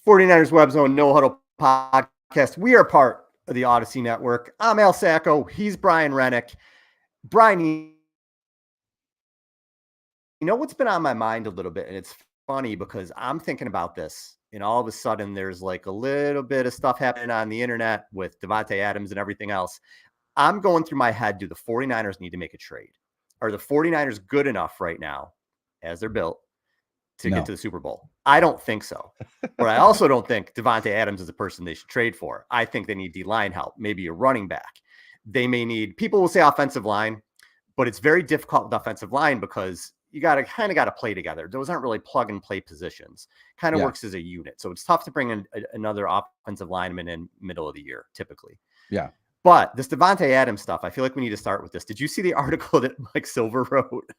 49ers Web Zone No Huddle podcast. We are part of the Odyssey Network. I'm Al Sacco. He's Brian Rennick. Brian, you know what's been on my mind a little bit, and it's funny because I'm thinking about this, and all of a sudden there's like a little bit of stuff happening on the internet with Davante Adams and everything else. I'm going through my head, do the 49ers need to make a trade? Are the 49ers good enough right now, as they're built, to get to the Super Bowl? I don't think so. But I also don't think Davante Adams is the person they should trade for. I think they need D-line help, maybe a running back. They may need, people will say offensive line, but it's very difficult with offensive line because you got to play together. Those aren't really plug and play positions. Kind of works as a unit. So it's tough to bring in another offensive lineman in middle of the year, typically. Yeah. But this Davante Adams stuff, I feel like we need to start with this. Did you see the article that Mike Silver wrote?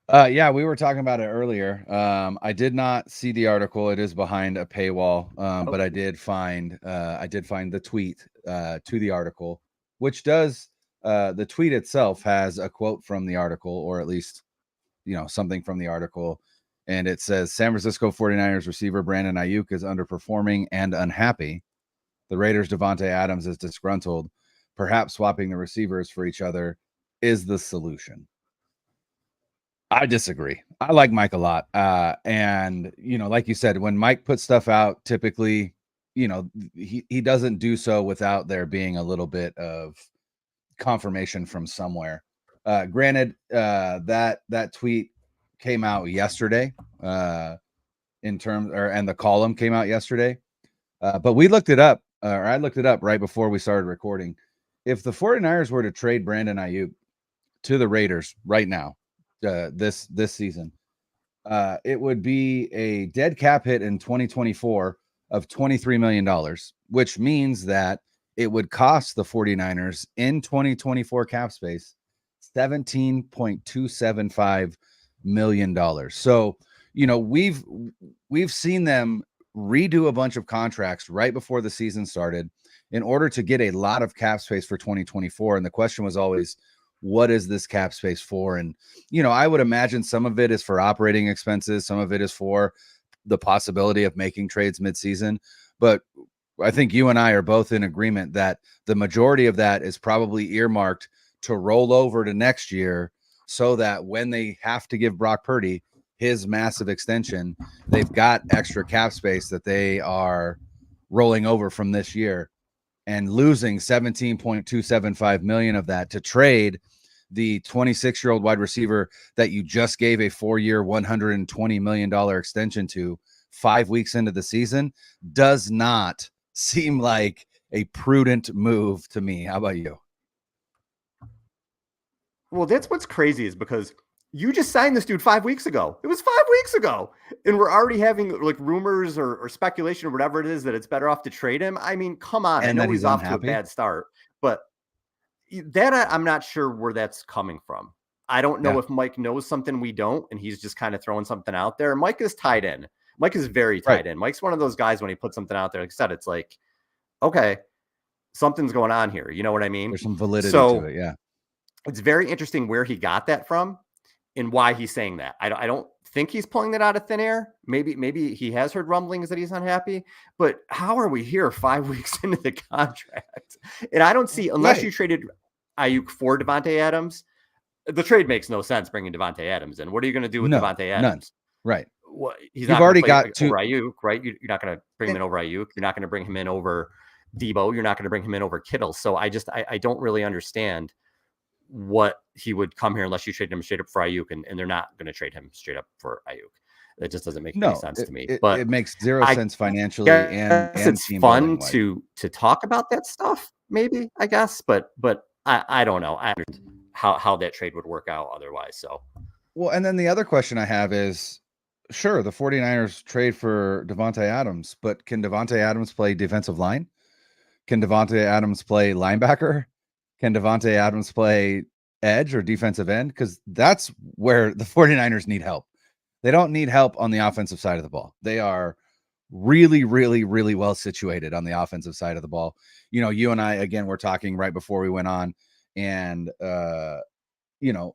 Yeah, we were talking about it earlier. I did not see the article. It is behind a paywall. But I did find the tweet to the article, which does the tweet itself has a quote from the article, or at least, something from the article. And it says, San Francisco 49ers receiver Brandon Aiyuk is underperforming and unhappy. The Raiders' Davante Adams is disgruntled. Perhaps swapping the receivers for each other is the solution. I disagree. I like Mike a lot. And, like you said, when Mike puts stuff out, typically, he doesn't do so without there being a little bit of confirmation from somewhere. Granted, that tweet came out yesterday, and the column came out yesterday. But we looked it up, or I looked it up right before we started recording. If the 49ers were to trade Brandon Aiyuk to the Raiders right now, this season, it would be a dead cap hit in 2024 of $23 million, which means that it would cost the 49ers in 2024 cap space $17.275 million. So, we've seen them redo a bunch of contracts right before the season started in order to get a lot of cap space for 2024. And the question was always, what is this cap space for? And, I would imagine some of it is for operating expenses. Some of it is for the possibility of making trades midseason. But I think you and I are both in agreement that the majority of that is probably earmarked to roll over to next year, so that when they have to give Brock Purdy his massive extension, they've got extra cap space that they are rolling over from this year, and losing $17.275 million of that to trade the 26-year-old wide receiver that you just gave a 4-year, $120 million extension to 5 weeks into the season does not seem like a prudent move to me. How about you? Well, that's what's crazy, is because you just signed this dude 5 weeks ago. It was 5 weeks ago. And we're already having like rumors or speculation or whatever it is that it's better off to trade him. I mean, come on. And I know he's off to a bad start, but that I'm not sure where that's coming from. I don't know if Mike knows something we don't, and he's just kind of throwing something out there. Mike is tied in. Mike is very tied in. Mike's one of those guys, when he puts something out there, like I said, it's like, okay, something's going on here. You know what I mean? There's some validity to it. Yeah. It's very interesting where he got that from and why he's saying that. I don't think he's pulling that out of thin air. Maybe he has heard rumblings that he's unhappy, but how are we here 5 weeks into the contract? And I don't see, unless you traded Aiyuk for Davante Adams, the trade makes no sense bringing Davante Adams in. What are you going to do with Davante Adams? None. Right. Well, he's not already got over Aiyuk, right? You're not going to bring him in over Aiyuk. You're not going to bring him in over Debo. You're not going to bring him in over Kittle. So I don't really understand what he would come here unless you trade him straight up for Aiyuk, and they're not going to trade him straight up for Aiyuk. It just doesn't make any sense to me. But it makes zero sense financially, and it's fun to talk about that stuff, maybe, I guess. But I don't know how that trade would work out otherwise. So, well, and then the other question I have is, sure, the 49ers trade for Davante Adams, but can Davante Adams play defensive line? Can Davante Adams play linebacker? Can Davante Adams play edge or defensive end? Because that's where the 49ers need help. They don't need help on the offensive side of the ball. They are really, really, really well situated on the offensive side of the ball. You and I, again, were talking right before we went on, and you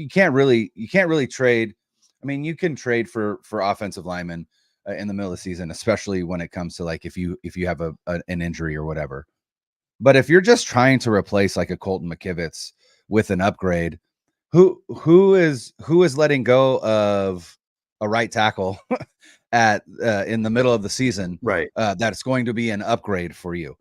can't really trade. I mean, you can trade for offensive linemen, in the middle of the season, especially when it comes to like if you have an injury or whatever. But if you're just trying to replace like a Colton McKivitz with an upgrade, who is letting go of a right tackle at in the middle of the season, right? That's going to be an upgrade for you.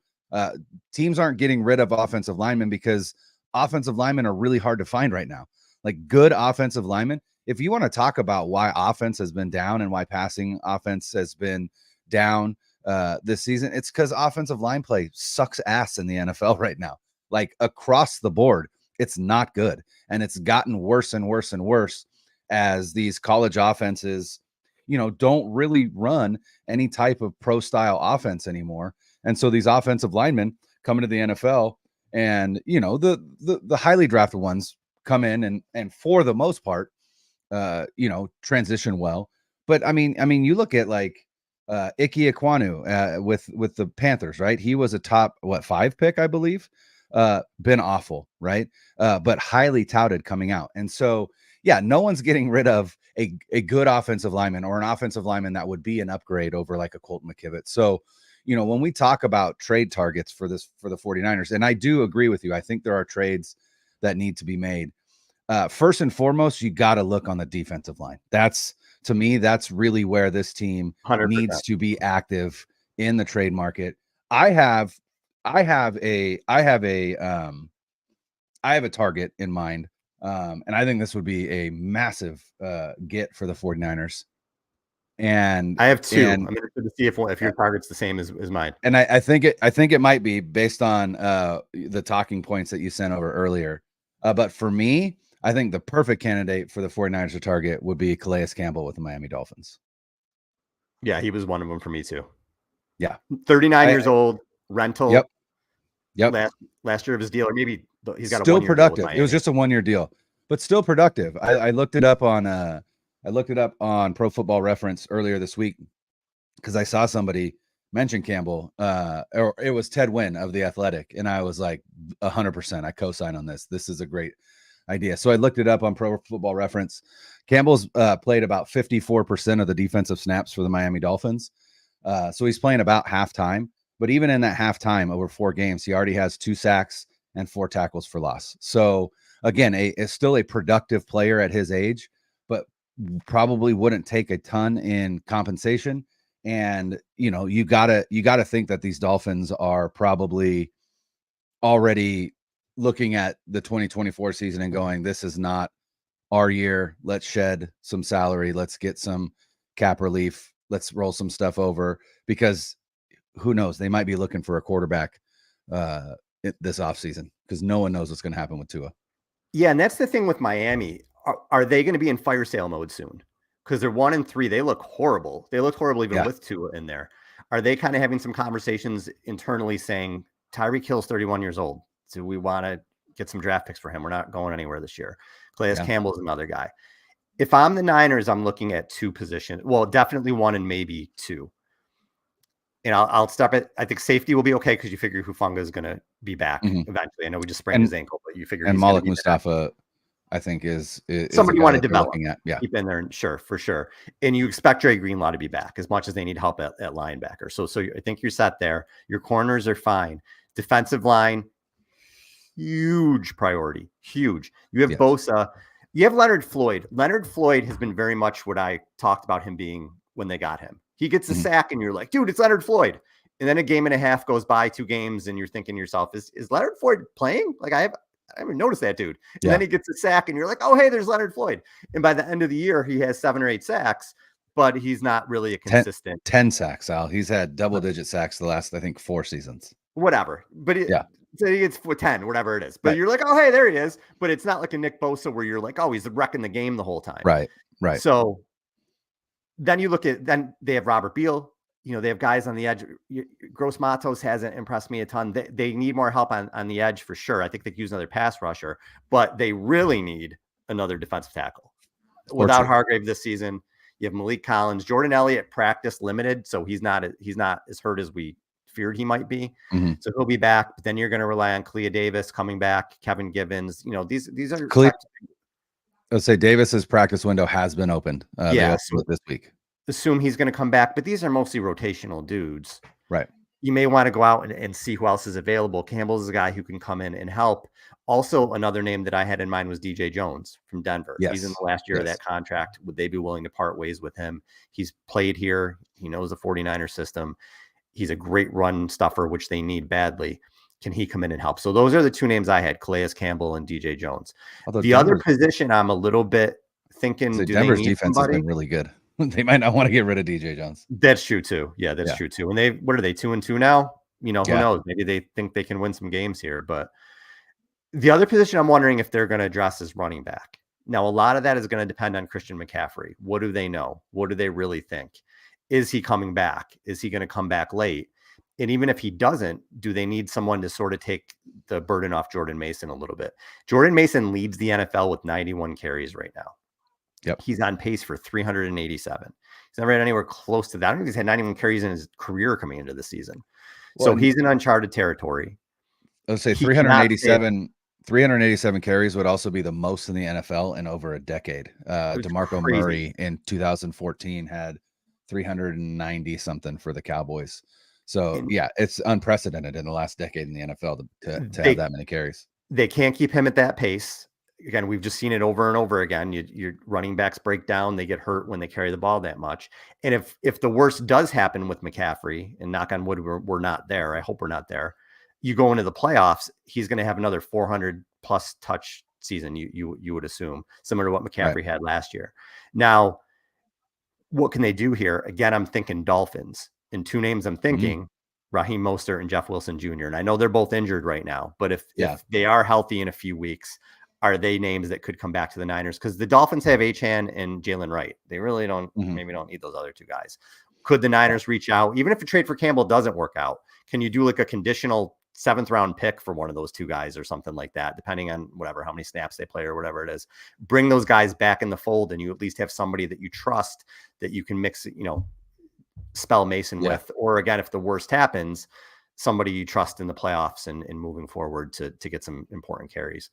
Teams aren't getting rid of offensive linemen because offensive linemen are really hard to find right now. Like good offensive linemen. If you want to talk about why offense has been down and why passing offense has been down this season, it's because offensive line play sucks ass in the NFL right now. Like across the board, it's not good. And it's gotten worse and worse and worse as these college offenses, don't really run any type of pro style offense anymore. And so these offensive linemen come into the NFL and, the highly drafted ones come in and for the most part, transition well. But I mean, you look at like Ike Ekwonu with the Panthers, right? He was a top 5 pick, I believe. Been awful, right? But highly touted coming out. And so, yeah, no one's getting rid of a good offensive lineman or an offensive lineman that would be an upgrade over like a Colton McKivitz. So, when we talk about trade targets for the 49ers, and I do agree with you, I think there are trades that need to be made. First and foremost, you got to look on the defensive line. To me, that's really where this team 100%. needs to be active in the trade market. I have a target in mind. And I think this would be a massive get for the 49ers. And I have 2. I'm interested to see if your target's the same as mine. And I think it might be based on the talking points that you sent over earlier. But for me, I think the perfect candidate for the 49ers to target would be Calais Campbell with the Miami Dolphins. Yeah, he was one of them for me too. Yeah. 39 years old, rental. Yep. Last year of his deal, or maybe he's got still productive. It was just a 1-year deal, but still productive. I looked it up on Pro Football Reference earlier this week because I saw somebody mention Campbell, or it was Ted Wynn of The Athletic, and I was like 100%. I co-sign on this. This is a great idea. So I looked it up on Pro Football Reference. Campbell's played about 54% of the defensive snaps for the Miami Dolphins. So he's playing about halftime. But even in that halftime over 4 games, he already has 2 sacks and 4 tackles for loss. So again, is still a productive player at his age, but probably wouldn't take a ton in compensation. And you gotta think that these Dolphins are probably already looking at the 2024 season and going, this is not our year. Let's shed some salary. Let's get some cap relief. Let's roll some stuff over, because who knows? They might be looking for a quarterback this offseason, because no one knows what's going to happen with Tua. Yeah, and that's the thing with Miami. Are they going to be in fire sale mode soon? Because they're 1-3. They look horrible. They looked horrible even with Tua in there. Are they kind of having some conversations internally saying, Tyreek Hill's 31 years old, so we want to get some draft picks for him. We're not going anywhere this year. Calais Campbell is another guy. If I'm the Niners, I'm looking at 2 positions. Well, definitely 1 and maybe 2. And I'll stop it. I think safety will be okay because you figure Hufanga is going to be back eventually. I know we just sprained his ankle, but you figure. And Malik Mustafa, I think is somebody you want to develop. Yeah, keep in there, and for sure. And you expect Dre Greenlaw to be back as much as they need help at linebacker. So I think you're set there. Your corners are fine. Defensive line, huge priority. Huge. You have Bosa. You have Leonard Floyd. Leonard Floyd has been very much what I talked about him being when they got him. He gets a sack and you're like, dude, it's Leonard Floyd. And then a game and a half goes by, 2 games, and you're thinking to yourself, is Leonard Floyd playing? Like I haven't noticed that dude. And then he gets a sack and you're like, oh, hey, there's Leonard Floyd. And by the end of the year, he has 7 or 8 sacks, but he's not really a consistent 10 sacks, Al. He's had double-digit sacks the last, I think, 4 seasons. Whatever. But so he gets 10, whatever it is. But you're like, oh, hey, there he is. But it's not like a Nick Bosa where you're like, oh, he's wrecking the game the whole time. Right. So then you look at, then they have Robert Beal. They have guys on the edge. Gross Matos hasn't impressed me a ton. They need more help on the edge for sure. I think they could use another pass rusher, but they really need another defensive tackle. Without Hargrave this season, you have Malik Collins, Jordan Elliott practice limited, so he's not as hurt as we feared he might be. So he'll be back, but then you're going to rely on Clea Davis coming back, Kevin Givens. These are. Let's say Davis's practice window has been opened. This week. assume he's going to come back, but these are mostly rotational dudes. Right. You may want to go out and see who else is available. Campbell's a guy who can come in and help. Also, another name that I had in mind was DJ Jones from Denver. Yes. He's in the last year of that contract. Would they be willing to part ways with him? He's played here. He knows the 49er system. He's a great run stuffer, which they need badly. Can he come in and help? So those are the two names I had, Calais Campbell and DJ Jones. Although the other position I'm a little bit thinking, do Denver's they need defense somebody? has been really good. They might not want to get rid of DJ Jones. That's true too. Yeah, that's true too. And what are they, 2-2 now? Who knows? Maybe they think they can win some games here. But the other position I'm wondering if they're going to address is running back. Now, a lot of that is going to depend on Christian McCaffrey. What do they know? What do they really think? Is he coming back? Is he going to come back late? And even if he doesn't, do they need someone to sort of take the burden off Jordan Mason a little bit? Jordan Mason leads the NFL with 91 carries right now. Yep. He's on pace for 387. He's never had anywhere close to that. I don't think he's had 91 carries in his career coming into the season. So he's in uncharted territory. I would say 387 carries would also be the most in the NFL in over a decade. DeMarco Murray in 2014 had 390 something for the Cowboys. So yeah, it's unprecedented in the last decade in the NFL to have that many carries. They can't keep him at that pace. Again, we've just seen it over and over again. Your running backs break down. They get hurt when they carry the ball that much. And if the worst does happen with McCaffrey, and knock on wood, we're not there. I hope we're not there. You go into the playoffs, he's going to have another 400 plus touch season. You would assume, similar to what McCaffrey had last year. Now, what can they do here? Again, I'm thinking Dolphins. In two names, I'm thinking Raheem Mostert and Jeff Wilson Jr. And I know they're both injured right now, but if they are healthy in a few weeks, are they names that could come back to the Niners? Because the Dolphins have Achane and Jalen Wright. They really don't, maybe don't need those other two guys. Could the Niners reach out? Even if a trade for Campbell doesn't work out, can you do like a conditional 7th round pick for one of those two guys or something like that, depending on how many snaps they play or whatever it is? Bring those guys back in the fold, and you at least have somebody that you trust that you can mix, spell Mason with. Or again, if the worst happens, somebody you trust in the playoffs and moving forward to get some important carries.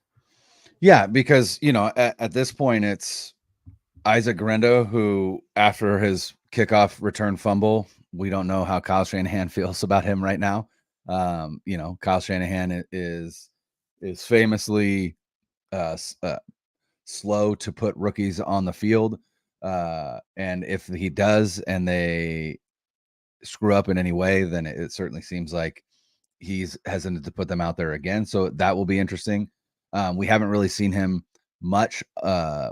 Yeah, because, at this point, it's Isaac Guerendo, who, after his kickoff return fumble, we don't know how Kyle Shanahan feels about him right now. Kyle Shanahan is famously slow to put rookies on the field. And if he does and they screw up in any way, then it certainly seems like he's hesitant to put them out there again. So that will be interesting. We haven't really seen him much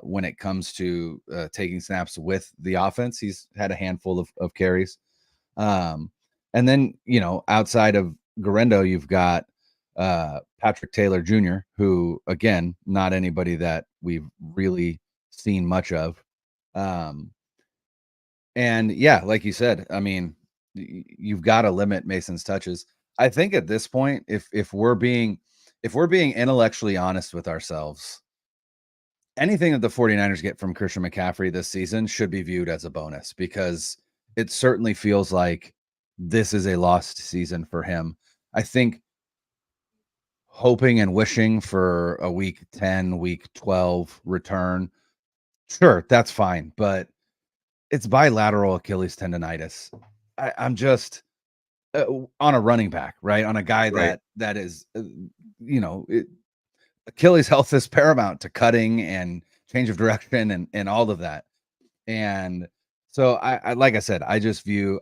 when it comes to taking snaps with the offense. He's had a handful of carries. And then, outside of Guerendo, you've got Patrick Taylor Jr., who, again, not anybody that we've really seen much of. And yeah, like you said, I mean, you've got to limit Mason's touches. I think at this point, if we're being intellectually honest with ourselves, anything that the 49ers get from Christian McCaffrey this season should be viewed as a bonus, because it certainly feels like this is a lost season for him. I think hoping and wishing for a week 10, week 12 return, sure, that's fine, but it's bilateral Achilles tendonitis. I'm just on a running back, right? On a guy that is, Achilles health is paramount to cutting and change of direction and all of that. And so I like I said, I just view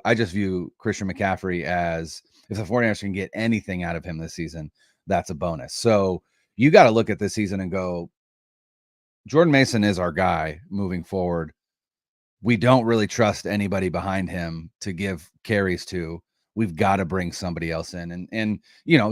Christian McCaffrey as, if the 49ers can get anything out of him this season, that's a bonus. So you got to look at this season and go, Jordan Mason is our guy moving forward. We don't really trust anybody behind him to give carries to. We've got to bring somebody else in, and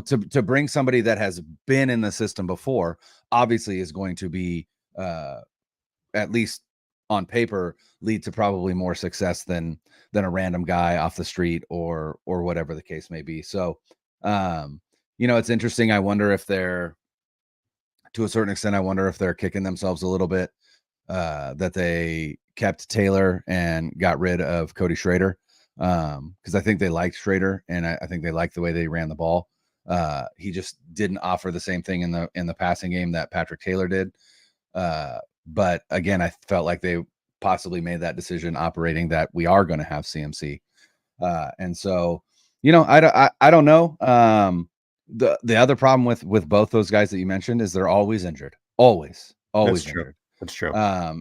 to bring somebody that has been in the system before, obviously is going to be at least on paper lead to probably more success than a random guy off the street or whatever the case may be. So it's interesting. I wonder if they're, to a certain extent, they're kicking themselves a little bit that they kept Taylor and got rid of Cody Schrader. Because I think they liked Schrader, and I think they liked the way they ran the ball. He just didn't offer the same thing in the passing game that Patrick Taylor did. But again, I felt like they possibly made that decision operating that we are going to have CMC. And so, you know, I don't know. The other problem with both those guys that you mentioned is they're always injured, always That's true. injured. That's true.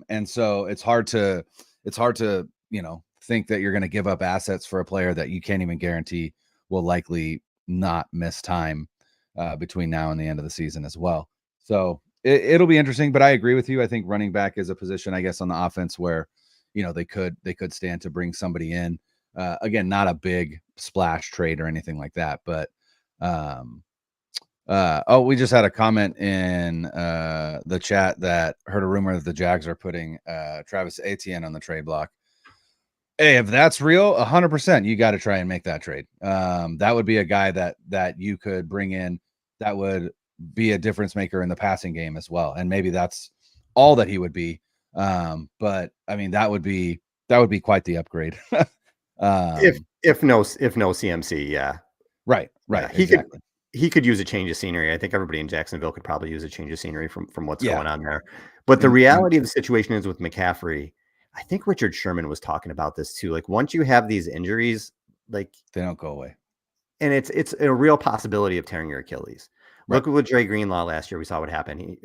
And so it's hard to, you know, think that you're going to give up assets for a player that you can't even guarantee will likely not miss time between now and the end of the season as well. So it'll be interesting, but I agree with you. I think running back is a position, I guess, on the offense where, you know, they could stand to bring somebody in. Again, not a big splash trade or anything like that, but we just had a comment in the chat that heard a rumor that the Jags are putting Travis Etienne on the trade block. Hey, if that's real, 100%, you got to try and make that trade. That would be a guy that you could bring in that would be a difference maker in the passing game as well. And maybe that's all that he would be. But I mean, that would be quite the upgrade. If no CMC, yeah. Right. Yeah, he could use a change of scenery. I think everybody in Jacksonville could probably use a change of scenery from what's going on there. But the reality of the situation is with McCaffrey, I think Richard Sherman was talking about this too. Like once you have these injuries, like they don't go away. And it's a real possibility of tearing your Achilles. Look with Dre Greenlaw last year. We saw what happened.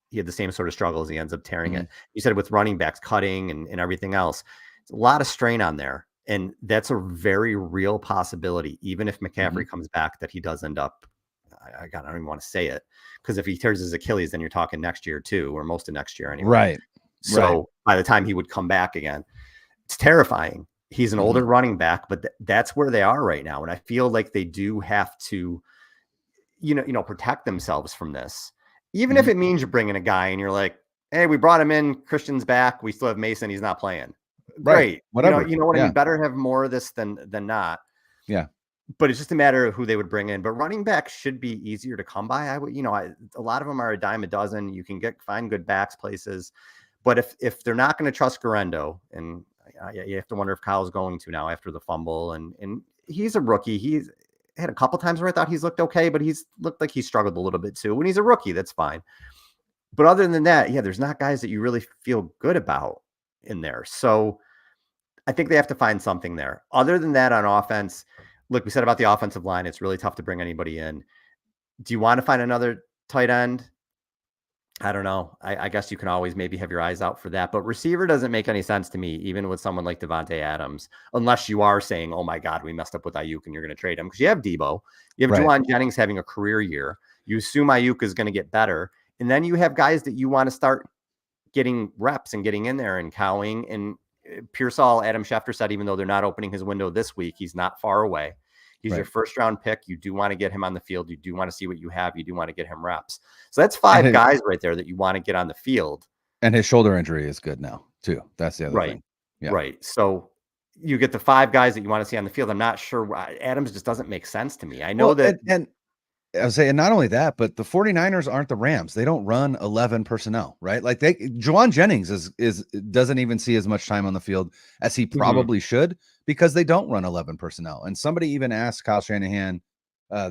He had the same sort of struggles. He ends up tearing it. You said with running backs, cutting and everything else. It's a lot of strain on there. And that's a very real possibility, even if McCaffrey comes back, that he does end up, I don't even want to say it, because if he tears his Achilles, then you're talking next year too, or most of next year anyway. Right. So by the time he would come back again, it's terrifying. He's an older running back, but that's where they are right now. And I feel like they do have to, protect themselves from this, even if it means you're bringing a guy and you're like, hey, we brought him in, Christian's back, we still have Mason, he's not playing. Great. Whatever. You know what I mean? Better have more of this than not. Yeah. But it's just a matter of who they would bring in. But running backs should be easier to come by. A lot of them are a dime a dozen. You can find good backs places. But if they're not going to trust Garendo, and you have to wonder if Kyle's going to now after the fumble, and he's a rookie. He's had a couple times where I thought he's looked okay, but he's looked like he struggled a little bit too. When he's a rookie, that's fine. But other than that, there's not guys that you really feel good about in there. So I think they have to find something there. Other than that, on offense, look, we said about the offensive line, it's really tough to bring anybody in. Do you want to find another tight end? I don't know. I guess you can always maybe have your eyes out for that. But receiver doesn't make any sense to me, even with someone like Davante Adams, unless you are saying, oh my God, we messed up with Ayuk and you're going to trade him. Because you have Debo. You have Juwan Jennings having a career year. You assume Ayuk is going to get better. And then you have guys that you want to start getting reps and getting in there and cowing. And Pearsall, Adam Schefter said, even though they're not opening his window this week, he's not far away. He's your first round pick. You do want to get him on the field. You do want to see what you have. You do want to get him reps. So that's five guys right there that you want to get on the field. And his shoulder injury is good now too. That's the other thing. Yeah. Right. So you get the five guys that you want to see on the field. I'm not sure. Adams just doesn't make sense to me. I know that. And I was saying not only that, but the 49ers aren't the Rams. They don't run 11 personnel, right? Like Juwan Jennings doesn't even see as much time on the field as he probably should, because they don't run 11 personnel. And somebody even asked Kyle Shanahan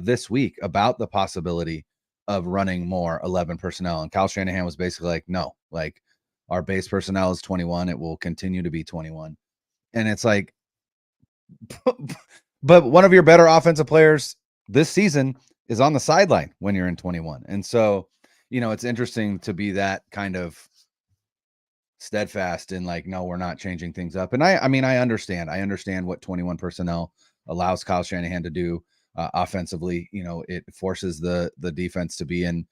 this week about the possibility of running more 11 personnel. And Kyle Shanahan was basically like, no, like our base personnel is 21. It will continue to be 21. And it's like, but one of your better offensive players this season is on the sideline when you're in 21. And so, it's interesting to be that kind of steadfast in like, no, we're not changing things up. And I understand what 21 personnel allows Kyle Shanahan to do offensively. It forces the defense to be in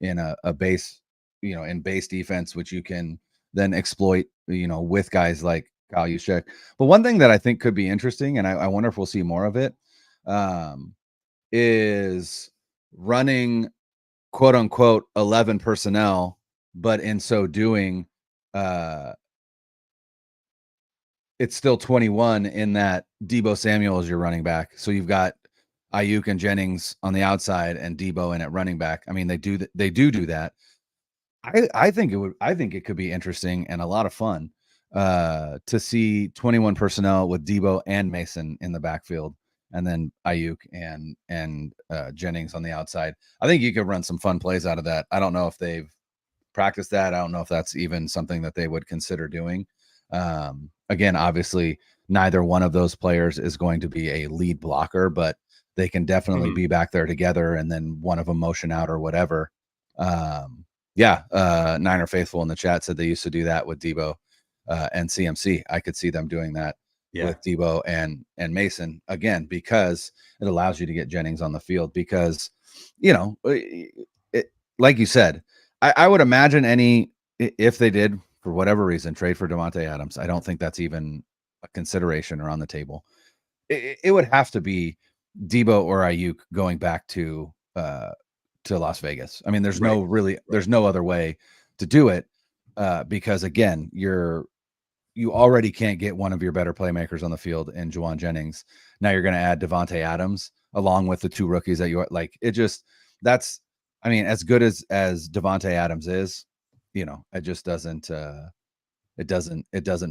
a base, in base defense, which you can then exploit, with guys like Kyle Juszczyk. But one thing that I think could be interesting, and I wonder if we'll see more of it, is running quote unquote 11 personnel, but in so doing, it's still 21 in that Debo Samuel is your running back. So you've got Ayuk and Jennings on the outside and Debo in at running back. I mean, they do that. I think it could be interesting and a lot of fun to see 21 personnel with Debo and Mason in the backfield, and then Ayuk and Jennings on the outside. I think you could run some fun plays out of that. I don't know if they've practiced that. I don't know if that's even something that they would consider doing. Again, obviously, neither one of those players is going to be a lead blocker, but they can definitely be back there together, and then one of them motion out or whatever. Niner Faithful in the chat said they used to do that with Debo and CMC. I could see them doing that with Debo and Mason again, because it allows you to get Jennings on the field, because, like you said, I would imagine if they did, for whatever reason, trade for Davante Adams, I don't think that's even a consideration or on the table. It would have to be Debo or Ayuk going back to Las Vegas. I mean, there's no other way to do it, because again, you already can't get one of your better playmakers on the field in Juwan Jennings. Now you're going to add Davante Adams along with the two rookies that you like. As good as Davante Adams is, it just doesn't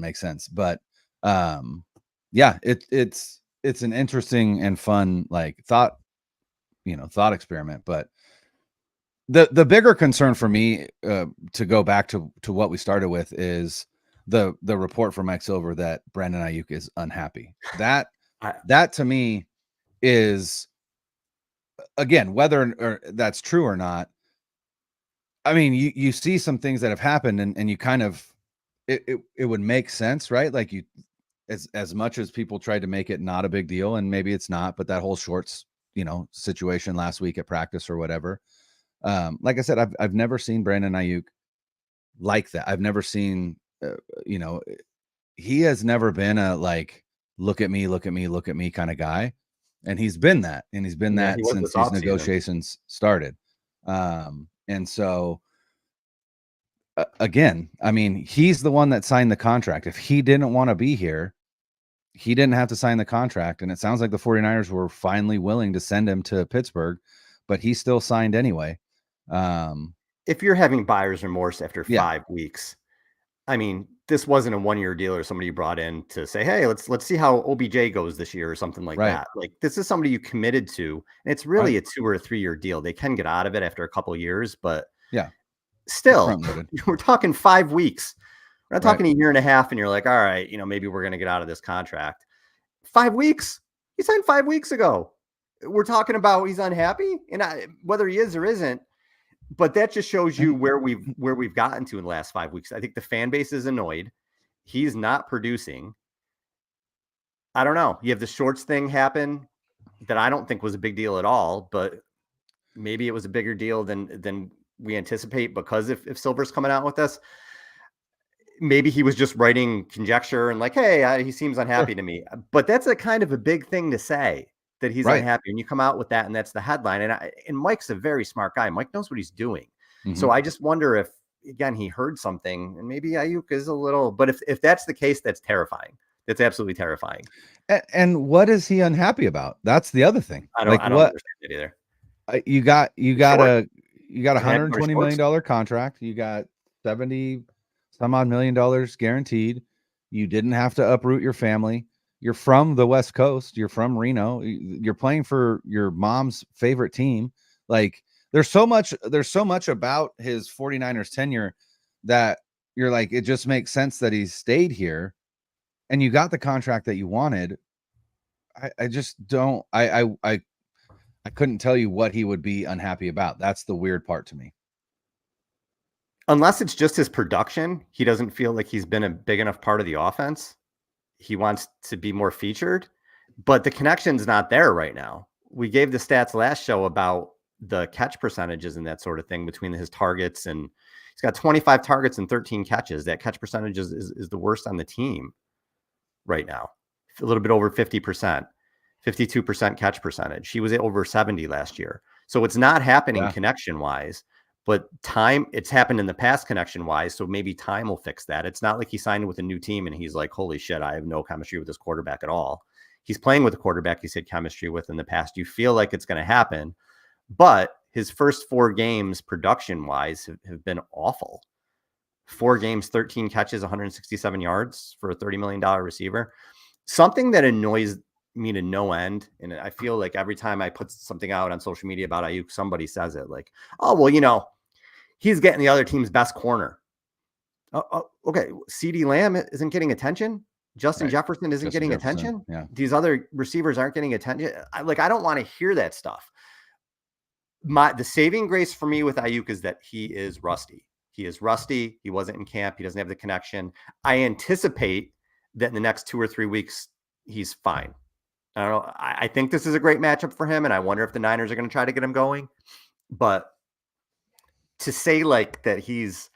make sense. But it's an interesting and fun thought experiment. But the bigger concern for me, to go back to what we started with, is the report from Mike Silver that Brandon Ayuk is unhappy. That to me is, again, whether or that's true or not. I mean, you see some things that have happened, and you kind of, it would make sense, right? Like, as much as people tried to make it not a big deal, and maybe it's not, but that whole Shorts, situation last week at practice or whatever. Like I said, I've never seen Brandon Ayuk like that. I've never seen, he has never been a look at me kind of guy. And he's been that, since these negotiations started. And so, again, I mean, he's the one that signed the contract. If he didn't want to be here, he didn't have to sign the contract. And it sounds like the 49ers were finally willing to send him to Pittsburgh, but he still signed anyway. If you're having buyer's remorse after 5 weeks, I mean, this wasn't a 1-year deal or somebody you brought in to say, hey, let's see how OBJ goes this year or something like that. Like, this is somebody you committed to, and it's really a 2 or 3 year deal. They can get out of it after a couple of years, but still, we're talking 5 weeks. We're not talking a year and a half, and you're like, all right, maybe we're going to get out of this contract. 5 weeks? He signed 5 weeks ago. We're talking about he's unhappy, and whether he is or isn't. But that just shows you where we've gotten to in the last 5 weeks. I think the fan base is annoyed. He's not producing. I don't know. You have the Shorts thing happen that I don't think was a big deal at all, but maybe it was a bigger deal than we anticipate, because if Silver's coming out with this, maybe he was just writing conjecture and hey, he seems unhappy to me. But that's a kind of a big thing to say, that he's unhappy, and you come out with that, and that's the headline. And Mike's a very smart guy. Mike knows what he's doing. Mm-hmm. So I just wonder if, again, he heard something, and maybe Ayuk is a little, but if that's the case, that's terrifying. That's absolutely terrifying. And what is he unhappy about? That's the other thing. I don't understand it either. You got a $120 million contract. You got $70 some odd million guaranteed. You didn't have to uproot your family. You're from the West Coast. You're from Reno. You're playing for your mom's favorite team. There's so much about his 49ers tenure that you're like, it just makes sense that he stayed here, and you got the contract that you wanted. I just don't, I couldn't tell you what he would be unhappy about. That's the weird part to me. Unless it's just his production. He doesn't feel like he's been a big enough part of the offense. He wants to be more featured, but the connection's not there right now. We gave the stats last show about the catch percentages and that sort of thing between his targets, and he's got 25 targets and 13 catches. That catch percentage is the worst on the team right now. A little bit over 50%, 52% catch percentage. He was at over 70 last year. So it's not happening connection wise, but it's happened in the past connection wise. So maybe time will fix that. It's not like he signed with a new team and he's like, holy shit, I have no chemistry with this quarterback at all. He's playing with a quarterback he's had chemistry with in the past. You feel like it's going to happen, but his first 4 games production wise have been awful. 4 games, 13 catches, 167 yards for a $30 million receiver. Something that annoys me to no end. And I feel like every time I put something out on social media about Ayuk, somebody says it like, oh, well, he's getting the other team's best corner. Okay. CeeDee Lamb isn't getting attention. Justin Right. Jefferson isn't Justin getting Jefferson, attention. yeah. These other receivers aren't getting attention. I don't want to hear that stuff. The saving grace for me with Ayuk is that he is rusty. He is rusty. He wasn't in camp. He doesn't have the connection. I anticipate that in the next 2 or 3 weeks, he's fine. I don't know. I think this is a great matchup for him, and I wonder if the Niners are going to try to get him going. But to say like that he's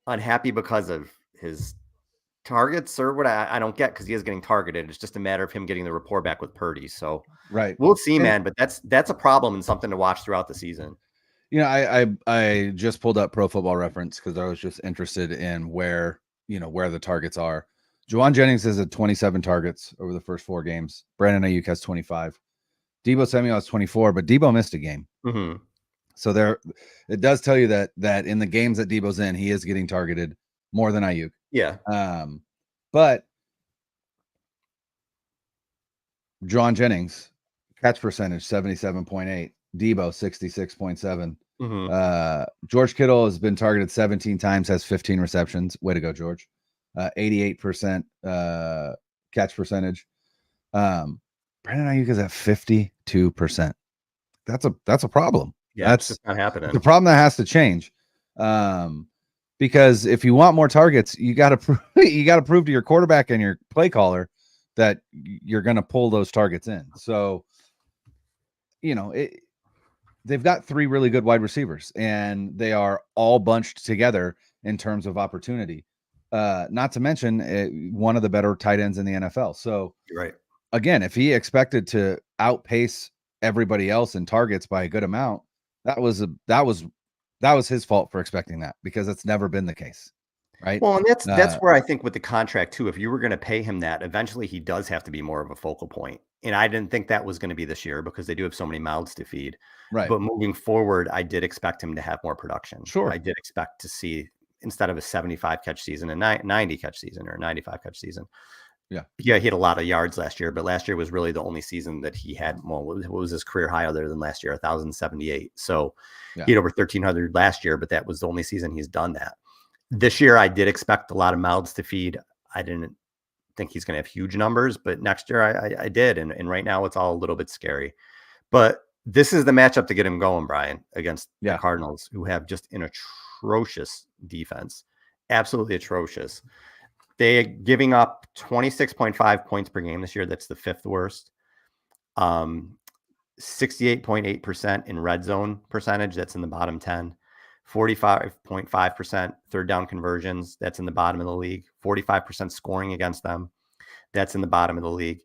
unhappy because of his targets or what, I don't get, because he is getting targeted. It's just a matter of him getting the rapport back with Purdy. So Right. we'll see, man. But that's a problem and something to watch throughout the season. You know, I just pulled up Pro Football Reference because I was just interested in where the targets are. Juwan Jennings has 27 targets over the first 4 games. Brandon Ayuk has 25. Deebo Samuel has 24, but Deebo missed a game. Mm-hmm. So it does tell you that in the games that Deebo's in, he is getting targeted more than Ayuk. Yeah. But Juwan Jennings, catch percentage 77.8, Deebo 66.7. Mm-hmm. George Kittle has been targeted 17 times, has 15 receptions. Way to go, George. 88% catch percentage. Brandon Ayuk is at 52%. That's a problem. Yeah, that's just not happening. The problem that has to change. Because if you want more targets, you got to prove to your quarterback and your play caller that you're going to pull those targets in. So, they've got 3 really good wide receivers, and they are all bunched together in terms of opportunity. Not to mention one of the better tight ends in the NFL. So, You're right. Again, if he expected to outpace everybody else in targets by a good amount, that was his fault for expecting that, because it's never been the case, right? Well, and that's where I think with the contract too, if you were going to pay him that, eventually he does have to be more of a focal point. And I didn't think that was going to be this year because they do have so many mouths to feed. Right. But moving forward, I did expect him to have more production. Sure. I did expect to see, instead of a 75 catch season, a 90 catch season or a 95 catch season. Yeah, he had a lot of yards last year, but last year was really the only season that he had. Well, what was his career high other than last year? 1,078. So he had over 1,300 last year, but that was the only season he's done that. This year, I did expect a lot of mouths to feed. I didn't think he's going to have huge numbers, but next year I did. And right now it's all a little bit scary. But this is the matchup to get him going, Brian, against the Cardinals, who have just an atrocious defense. Absolutely atrocious. They're giving up 26.5 points per game this year. That's the 5th worst. 68.8% in red zone percentage. That's in the bottom 10. 45.5% third down conversions. That's in the bottom of the league. 45% scoring against them. That's in the bottom of the league.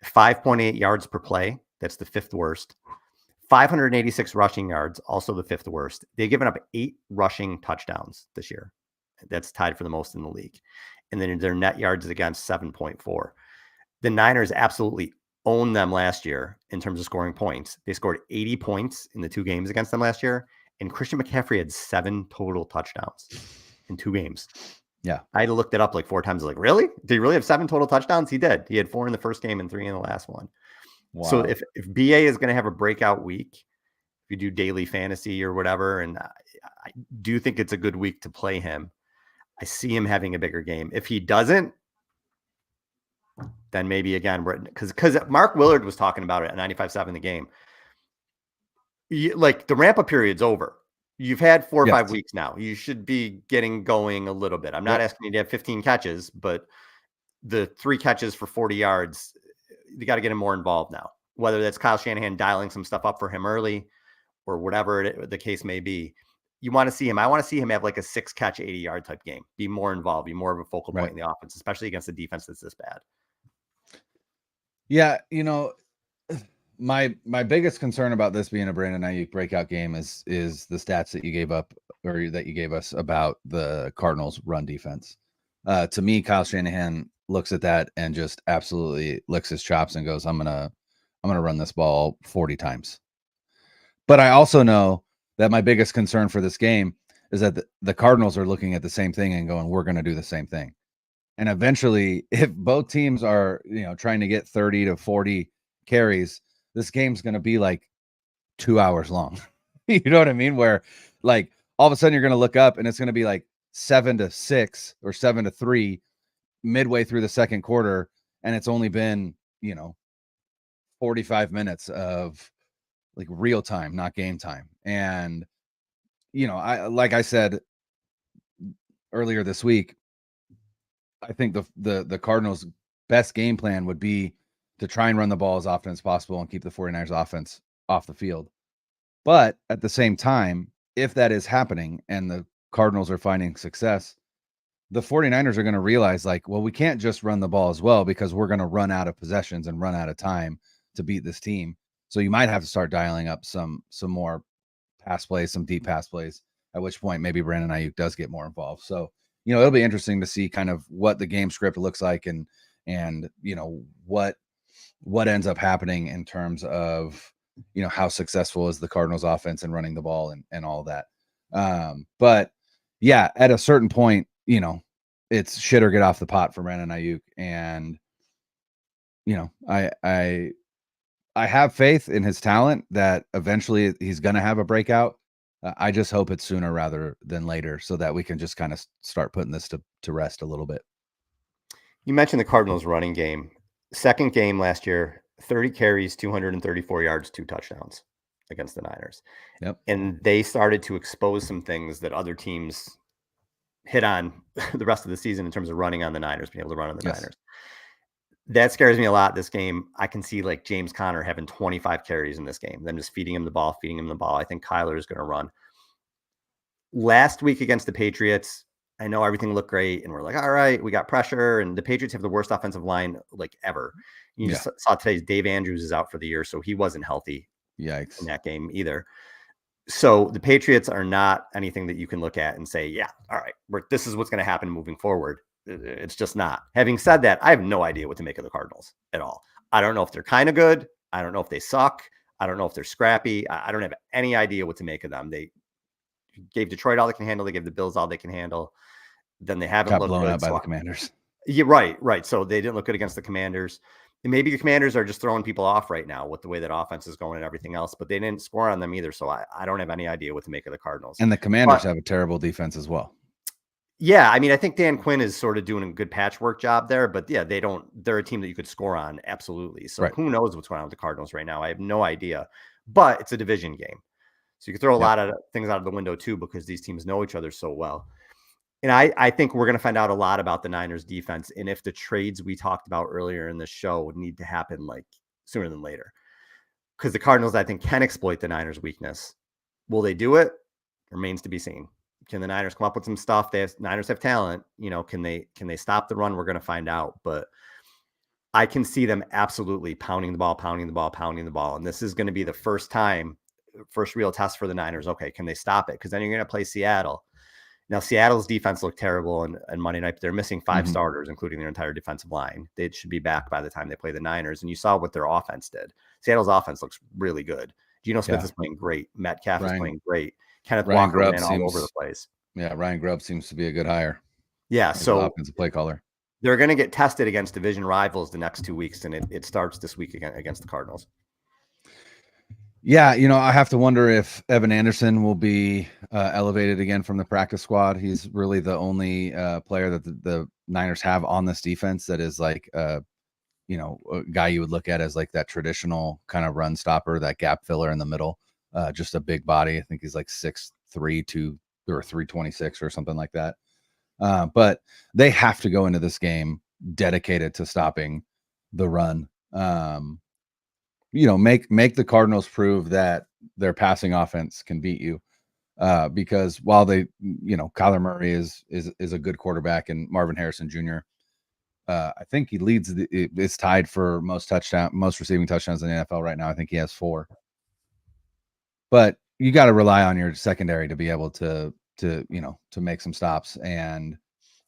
5.8 yards per play. That's the 5th worst. 586 rushing yards, also the 5th worst. They've given up 8 rushing touchdowns this year. That's tied for the most in the league. And then their net yards against 7.4. The Niners absolutely owned them last year in terms of scoring points. They scored 80 points in the 2 games against them last year. And Christian McCaffrey had 7 total touchdowns in 2 games. Yeah. I had to look that up like 4 times. Like, really? Did he really have 7 total touchdowns? He did. He had 4 in the first game and 3 in the last one. Wow. So if BA is going to have a breakout week, if you do daily fantasy or whatever, and I do think it's a good week to play him, I see him having a bigger game. If he doesn't, then maybe again, because Mark Willard was talking about it at 95.7 the game. Like the ramp up period's over. You've had 4 or 5 weeks now. You should be getting going a little bit. I'm not asking you to have 15 catches, but the 3 catches for 40 yards, you got to get him more involved now. Whether that's Kyle Shanahan dialing some stuff up for him early or whatever the case may be. You want to see him. I want to see him have like a 6 catch, 80-yard type game. Be more involved. Be more of a focal point in the offense, especially against a defense that's this bad. Yeah, my biggest concern about this being a Brandon Ayuk breakout game is the stats that you gave up, or that you gave us about the Cardinals' run defense. To me, Kyle Shanahan looks at that and just absolutely licks his chops and goes, "I'm gonna run this ball 40 times." But I also know that my biggest concern for this game is that the Cardinals are looking at the same thing and going, "We're going to do the same thing." And eventually, if both teams are, trying to get 30 to 40 carries, this game's going to be like 2 hours long. You know what I mean? Where like all of a sudden you're going to look up and it's going to be like 7-6 or 7-3 midway through the second quarter, and it's only been 45 minutes of like real time, not game time. And like I said earlier this week, I think the Cardinals' best game plan would be to try and run the ball as often as possible and keep the 49ers offense off the field. But at the same time, if that is happening and the Cardinals are finding success, the 49ers are going to realize, like, well, we can't just run the ball as well, because we're going to run out of possessions and run out of time to beat this team. So you might have to start dialing up some more pass plays, some deep pass plays, at which point maybe Brandon Ayuk does get more involved. So, it'll be interesting to see kind of what the game script looks like and what ends up happening in terms of, how successful is the Cardinals offense in running the ball and all that. But yeah, at a certain point, it's shit or get off the pot for Brandon Ayuk. And, I have faith in his talent that eventually he's going to have a breakout. I just hope it's sooner rather than later, so that we can just kind of start putting this to rest a little bit. You mentioned the Cardinals running game. Second game last year, 30 carries, 234 yards, 2 touchdowns against the Niners. Yep. And they started to expose some things that other teams hit on the rest of the season in terms of running on the Niners, being able to run on the Niners. That scares me a lot this game. I can see like James Conner having 25 carries in this game, them just feeding him the ball. I think Kyler is going to run. Last week against the Patriots, I know everything looked great, and we're like, all right, we got pressure, and the Patriots have the worst offensive line like ever. You just saw today Dave Andrews is out for the year, so he wasn't healthy. Yikes. In that game either. So the Patriots are not anything that you can look at and say, yeah, all right, this is what's going to happen moving forward. It's just not. Having said that, I have no idea what to make of the Cardinals at all. I don't know if they're kind of good. I don't know if they suck. I don't know if they're scrappy. I don't have any idea what to make of them. They gave Detroit all they can handle. They gave the Bills all they can handle. Then they haven't looked blown good. Out by the Commanders. Yeah, right. So they didn't look good against the Commanders. And maybe the Commanders are just throwing people off right now with the way that offense is going and everything else, but they didn't score on them either. So I don't have any idea what to make of the Cardinals. And the Commanders have a terrible defense as well. Yeah. I mean, I think Dan Quinn is sort of doing a good patchwork job there, but yeah, they're a team that you could score on. Absolutely. So Who knows what's going on with the Cardinals right now? I have no idea, but it's a division game. So you can throw a lot of things out of the window too, because these teams know each other so well. And I think we're going to find out a lot about the Niners defense, and if the trades we talked about earlier in the show need to happen like sooner than later, because the Cardinals, I think, can exploit the Niners' weakness. Will they do it? Remains to be seen. Can the Niners come up with some stuff? Niners have talent. Can they stop the run? We're going to find out. But I can see them absolutely pounding the ball. And this is going to be the first real test for the Niners. Okay, can they stop it? Because then you're going to play Seattle. Now, Seattle's defense looked terrible on Monday night. They're missing 5 starters, including their entire defensive line. They should be back by the time they play the Niners. And you saw what their offense did. Seattle's offense looks really good. Geno Smith is playing great. Metcalf is playing great. Kenneth Walker ran all over the place. Yeah, Ryan Grubb seems to be a good hire. Yeah, so offensive play caller. They're going to get tested against division rivals the next 2 weeks, and it starts this week against the Cardinals. Yeah, I have to wonder if Evan Anderson will be elevated again from the practice squad. He's really the only player that the Niners have on this defense that is like, a guy you would look at as like that traditional kind of run stopper, that gap filler in the middle. Just a big body. I think he's like 6'3", or 326 or something like that. But they have to go into this game dedicated to stopping the run. Make the Cardinals prove that their passing offense can beat you. Because while Kyler Murray is a good quarterback, and Marvin Harrison Jr., I think he is tied for most receiving touchdowns in the NFL right now. I think he has 4. But you got to rely on your secondary to be able to make some stops, and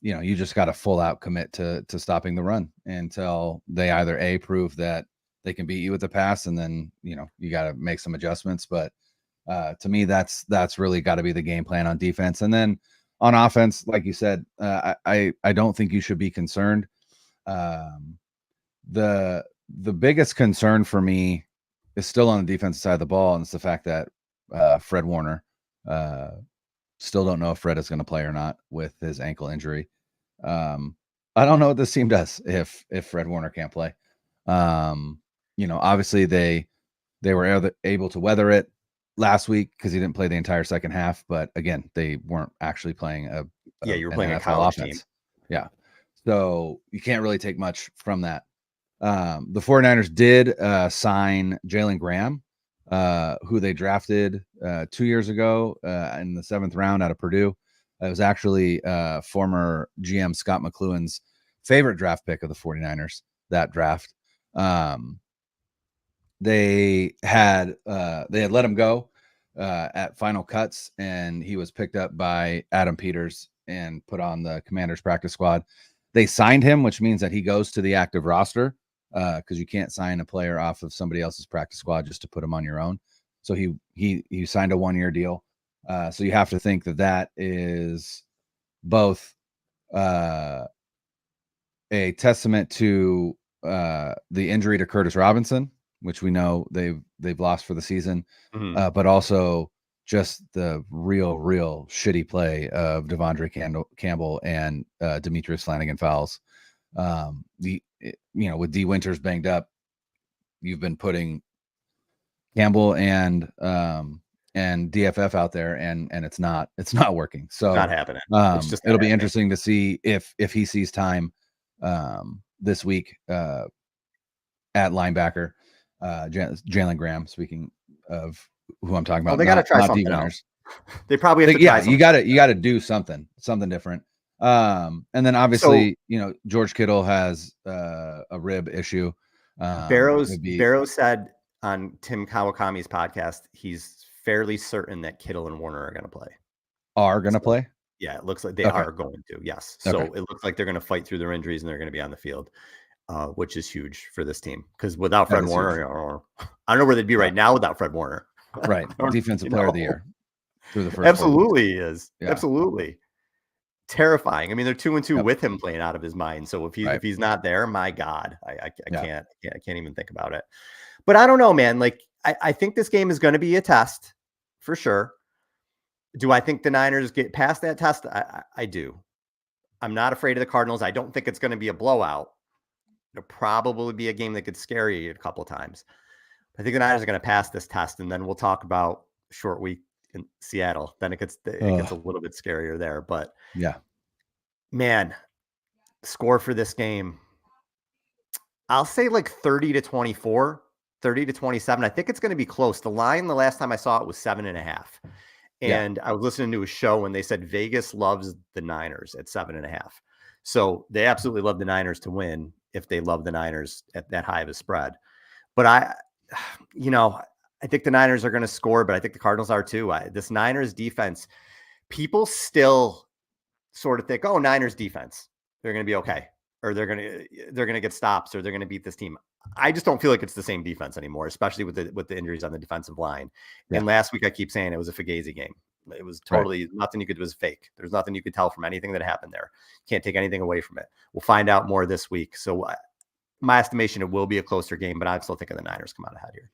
you just got to full out commit to stopping the run until they either prove that they can beat you with the pass, and then you got to make some adjustments. But to me, that's really got to be the game plan on defense. And then on offense, like you said, I don't think you should be concerned. The biggest concern for me is still on the defensive side of the ball, and it's the fact that Fred Warner Still don't know if Fred is going to play or not with his ankle injury. I don't know what this team does if Fred Warner can't play. Obviously they were able to weather it last week because he didn't play the entire second half. But again, they weren't actually playing you were an playing NFL a college offense. team. Yeah. So you can't really take much from that. The 49ers did sign Jalen Graham, who they drafted 2 years ago in the 7th round out of Purdue. It was actually former GM Scott McCloughan's favorite draft pick of the 49ers, that draft. They had let him go at final cuts, and he was picked up by Adam Peters and put on the Commanders practice squad. They signed him, which means that he goes to the active roster because you can't sign a player off of somebody else's practice squad just to put him on your own. So he signed a 1-year deal. So you have to think that is both a testament to the injury to Curtis Robinson, which we know they've lost for the season, but also just the real shitty play of Devondre Campbell and Demetrius Flannigan-Fowles. With D Winters banged up, you've been putting Campbell and DFF out there, and it's not working. So not happening. It'll be interesting to see if he sees time this week at linebacker. Jalen Graham, speaking of who I'm talking about, they got to try something else. They probably have to try something. You got to do something different. And then obviously, George Kittle has a rib issue. Barrow said on Tim Kawakami's podcast, he's fairly certain that Kittle and Warner are going to play. Play? Yeah, it looks like they are going to. Yes. So it looks like they're going to fight through their injuries and they're going to be on the field, which is huge for this team. Because without Fred Warner, I don't know where they'd be right now without Fred Warner. Right. Defensive player of the year through the first. Absolutely is. Yeah. Absolutely. Terrifying. I mean, they're 2-2 with him playing out of his mind. So if he's not there, my God, I can't even think about it. But I don't know, man. Like I think this game is going to be a test for sure. Do I think the Niners get past that test? I do. I'm not afraid of the Cardinals. I don't think it's going to be a blowout. It'll probably be a game that could scare you a couple of times. I think the Niners are going to pass this test, and then we'll talk about short week in Seattle. Then it gets a little bit scarier there. But yeah, man, score for this game, I'll say like 30-24, 30-27. I think it's going to be close. The line the last time I saw it was 7.5. And I was listening to a show and they said Vegas loves the Niners at 7.5. So they absolutely love the Niners to win if they love the Niners at that high of a spread. But I think the Niners are going to score, but I think the Cardinals are too. This Niners defense, people still sort of think, oh, Niners defense, they're going to be okay. Or they're going to get stops, or they're going to beat this team. I just don't feel like it's the same defense anymore, especially with the injuries on the defensive line. Yeah. And last week I keep saying it was a Fugazi game. It was totally nothing you could do. It was fake. There's nothing you could tell from anything that happened there. Can't take anything away from it. We'll find out more this week. So my estimation, it will be a closer game, but I'm still thinking the Niners come out ahead here.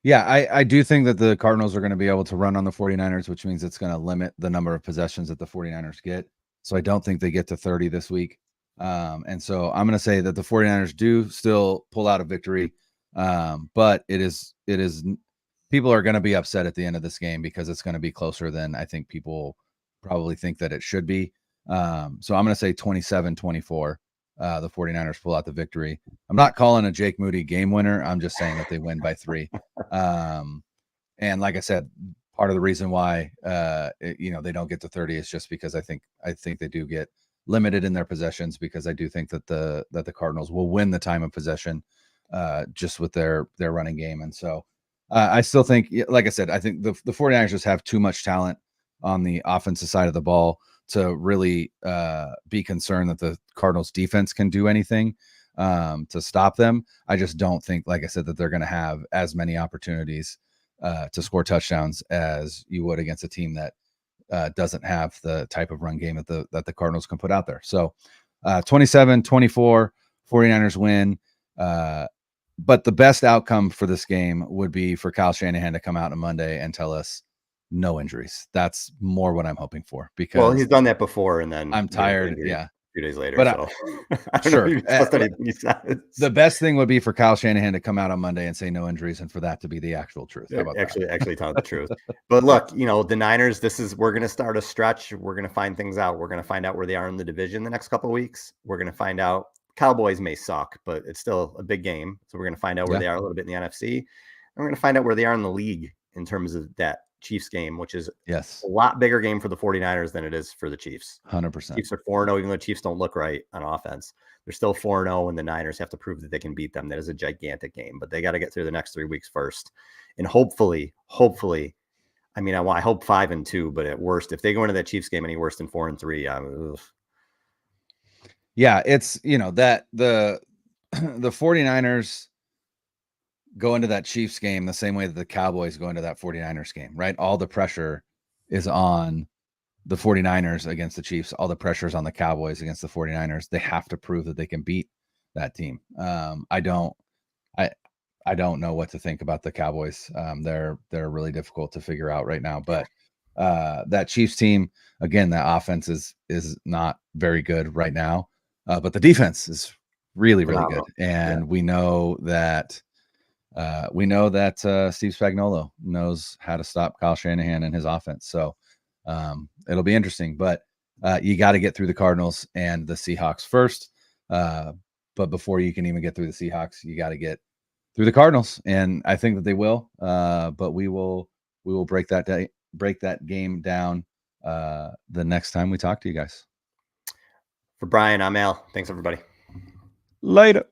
Yeah, I do think that the Cardinals are going to be able to run on the 49ers, which means it's going to limit the number of possessions that the 49ers get. So I don't think they get to 30 this week. And so I'm going to say that the 49ers do still pull out a victory. But it is people are going to be upset at the end of this game because it's going to be closer than I think people probably think that it should be. So I'm going to say 27-24. The 49ers pull out the victory. I'm not calling a Jake Moody game winner. I'm just saying that they win by 3. And like I said, part of the reason why, they don't get to 30 is just because I think they do get limited in their possessions, because I do think that the Cardinals will win the time of possession just with their running game. And so I still think, like I said, I think the 49ers just have too much talent on the offensive side of the ball to really be concerned that the Cardinals defense can do anything to stop them. I just don't think, like I said, that they're going to have as many opportunities to score touchdowns as you would against a team that doesn't have the type of run game that the Cardinals can put out there. So 27-24, 49ers win. But the best outcome for this game would be for Kyle Shanahan to come out on Monday and tell us no injuries. That's more what I'm hoping for, Well, because he's done that before, and then I'm there was an tired. injury Yeah. a few days later. But So I don't know sure. if you trust anything he says. The best thing would be for Kyle Shanahan to come out on Monday and say no injuries, and for that to be the actual truth. How about that? Actually telling the truth. But look, the Niners, we're going to start a stretch. We're going to find things out. We're going to find out where they are in the division the next couple of weeks. We're going to find out. Cowboys may suck, but it's still a big game. So we're going to find out where Yeah. they are a little bit in the NFC. And we're going to find out where they are in the league in terms of that Chiefs game, which is Yes. a lot bigger game for the 49ers than it is for the Chiefs. 100%. Chiefs are 4-0, even though the Chiefs don't look right on offense. They're still 4-0, and the Niners have to prove that they can beat them. That is a gigantic game, but they got to get through the next 3 weeks first. And hopefully, I mean, I hope 5-2, but at worst, if they go into that Chiefs game any worse than 4-3, yeah, it's, that the 49ers go into that Chiefs game the same way that the Cowboys go into that 49ers game, right? All the pressure is on the 49ers against the Chiefs. All the pressure is on the Cowboys against the 49ers. They have to prove that they can beat that team. I don't know what to think about the Cowboys. They're really difficult to figure out right now, but that Chiefs team, again, that offense is not very good right now, but the defense is really, really good. And we know that Steve Spagnuolo knows how to stop Kyle Shanahan and his offense. So it'll be interesting, but you got to get through the Cardinals and the Seahawks first. But before you can even get through the Seahawks, you got to get through the Cardinals, and I think that they will. But we will break that game down the next time we talk to you guys. For Brian, I'm Al. Thanks, everybody. Later.